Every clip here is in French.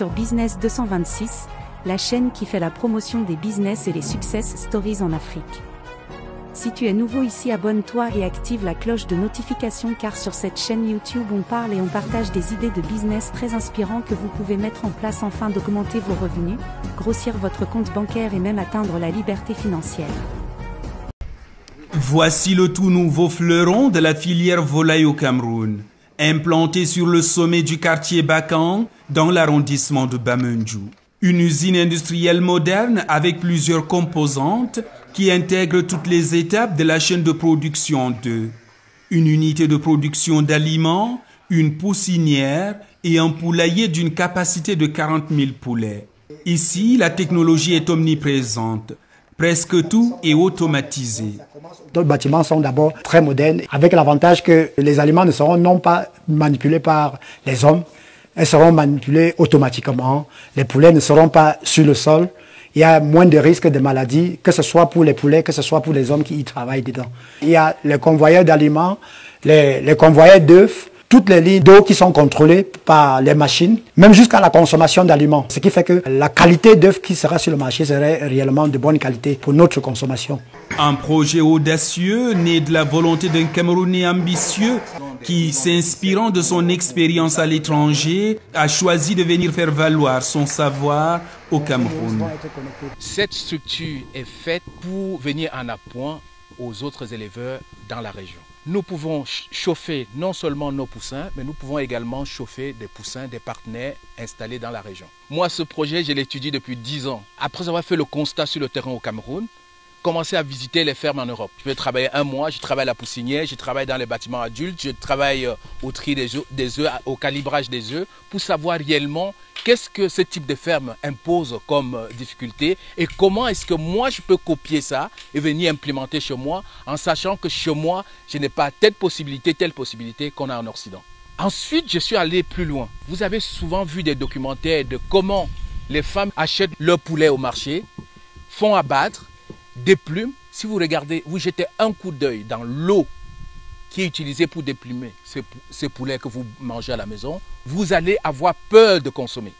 sur Business 226, la chaîne qui fait la promotion des business et les success stories en Afrique. Si tu es nouveau ici, abonne-toi et active la cloche de notification car sur cette chaîne YouTube on parle et on partage des idées de business très inspirantes que vous pouvez mettre en place afin d'augmenter vos revenus, grossir votre compte bancaire et même atteindre la liberté financière. Voici le tout nouveau fleuron de la filière volaille au Cameroun, implanté sur le sommet du quartier Bakang dans l'arrondissement de Bamendjou. Une usine industrielle moderne avec plusieurs composantes qui intègre toutes les étapes de la chaîne de production d'œufs. Une unité de production d'aliments, une poussinière et un poulailler d'une capacité de 40 000 poulets. Ici, la technologie est omniprésente. Presque tout est automatisé. Nos bâtiments sont d'abord très modernes, avec l'avantage que les aliments ne seront non pas manipulés par les hommes, elles seront manipulées automatiquement. Les poulets ne seront pas sur le sol. Il y a moins de risques de maladies, que ce soit pour les poulets, que ce soit pour les hommes qui y travaillent dedans. Il y a les convoyeurs d'aliments, les convoyeurs d'œufs, toutes les lignes d'eau qui sont contrôlées par les machines, même jusqu'à la consommation d'aliments. Ce qui fait que la qualité d'œufs qui sera sur le marché serait réellement de bonne qualité pour notre consommation. Un projet audacieux né de la volonté d'un Camerounais ambitieux qui, s'inspirant de son expérience à l'étranger, a choisi de venir faire valoir son savoir au Cameroun. Cette structure est faite pour venir en appoint aux autres éleveurs dans la région. Nous pouvons chauffer non seulement nos poussins, mais nous pouvons également chauffer des poussins des partenaires installés dans la région. Moi, ce projet, je l'étudie depuis 10 ans. Après avoir fait le constat sur le terrain au Cameroun, commencer à visiter les fermes en Europe. Je vais travailler un mois, je travaille à la poussinière, je travaille dans les bâtiments adultes, je travaille au tri des œufs, au calibrage des œufs, pour savoir réellement qu'est-ce que ce type de ferme impose comme difficulté et comment est-ce que moi je peux copier ça et venir implémenter chez moi en sachant que chez moi, je n'ai pas telle possibilité qu'on a en Occident. Ensuite, je suis allé plus loin. Vous avez souvent vu des documentaires de comment les femmes achètent leur poulet au marché, font abattre, déplument. Si vous regardez, vous jetez un coup d'œil dans l'eau qui est utilisée pour déplumer ces poulets que vous mangez à la maison, vous allez avoir peur de consommer.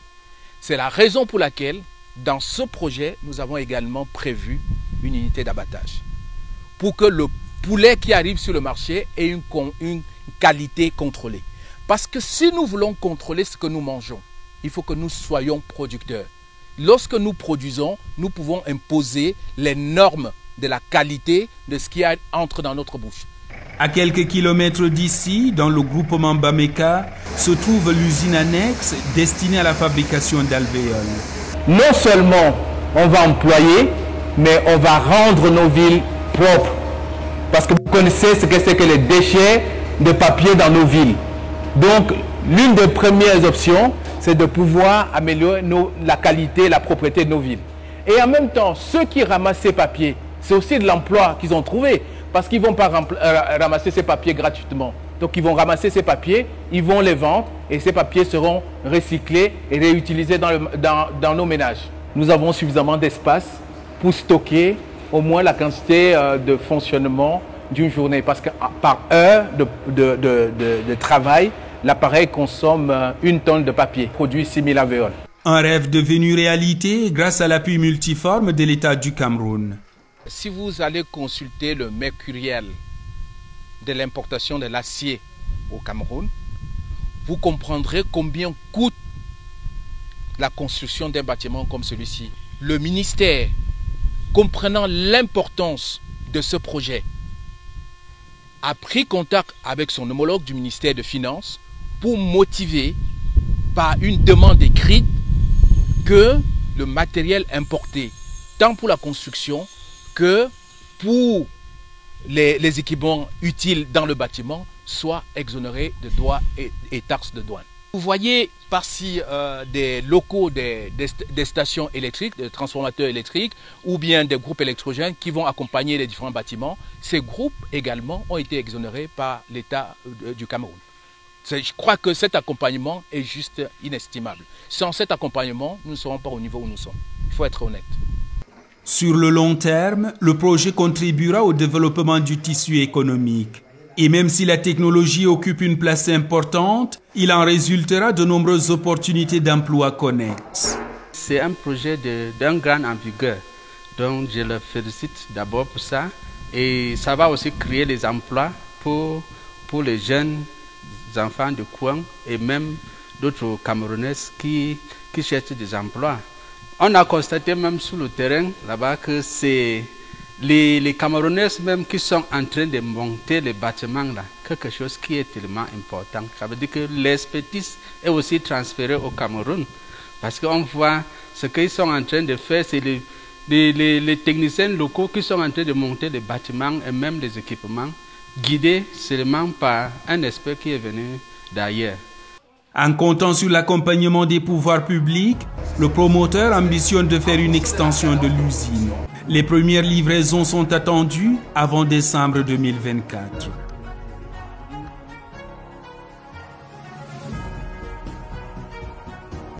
C'est la raison pour laquelle, dans ce projet, nous avons également prévu une unité d'abattage. Pour que le poulet qui arrive sur le marché ait une qualité contrôlée. Parce que si nous voulons contrôler ce que nous mangeons, il faut que nous soyons producteurs. Lorsque nous produisons, nous pouvons imposer les normes de la qualité de ce qui entre dans notre bouche. À quelques kilomètres d'ici, dans le groupement Bameka, se trouve l'usine annexe destinée à la fabrication d'alvéoles. Non seulement on va employer, mais on va rendre nos villes propres. Parce que vous connaissez ce que c'est que les déchets de papier dans nos villes. Donc, l'une des premières options, c'est de pouvoir améliorer la qualité et la propreté de nos villes. Et en même temps, ceux qui ramassent ces papiers, c'est aussi de l'emploi qu'ils ont trouvé. Parce qu'ils ne vont pas ramasser ces papiers gratuitement. Donc ils vont ramasser ces papiers, ils vont les vendre et ces papiers seront recyclés et réutilisés dans nos ménages. Nous avons suffisamment d'espace pour stocker au moins la quantité de fonctionnement d'une journée. Parce que par heure de travail, l'appareil consomme 1 tonne de papier, produit 6 000 alvéoles. Un rêve devenu réalité grâce à l'appui multiforme de l'État du Cameroun. Si vous allez consulter le mercuriel de l'importation de l'acier au Cameroun, vous comprendrez combien coûte la construction d'un bâtiment comme celui-ci. Le ministère, comprenant l'importance de ce projet, a pris contact avec son homologue du ministère des Finances pour motiver par une demande écrite que le matériel importé, tant pour la construction que pour les équipements utiles dans le bâtiment, soit exonéré de droits et taxes de douane. Vous voyez par-ci des locaux des stations électriques, des transformateurs électriques ou bien des groupes électrogènes qui vont accompagner les différents bâtiments. Ces groupes également ont été exonérés par l'État du Cameroun. Je crois que cet accompagnement est juste inestimable. Sans cet accompagnement, nous ne serons pas au niveau où nous sommes. Il faut être honnête. Sur le long terme, le projet contribuera au développement du tissu économique Et même si la technologie occupe une place importante, il en résultera de nombreuses opportunités d'emploi connexes. C'est un projet d'un grand envergure, donc je le félicite d'abord pour ça. Et ça va aussi créer des emplois pour les jeunes enfants de coin et même d'autres Camerounais qui cherchent des emplois. On a constaté même sur le terrain là-bas que c'est les Camerounais même qui sont en train de monter les bâtiments là, quelque chose qui est tellement important. Ça veut dire que l'expertise est aussi transférée au Cameroun. Parce qu'on voit ce qu'ils sont en train de faire, c'est les techniciens locaux qui sont en train de monter les bâtiments et même les équipements, guidés seulement par un expert qui est venu d'ailleurs. En comptant sur l'accompagnement des pouvoirs publics, le promoteur ambitionne de faire une extension de l'usine. Les premières livraisons sont attendues avant décembre 2024.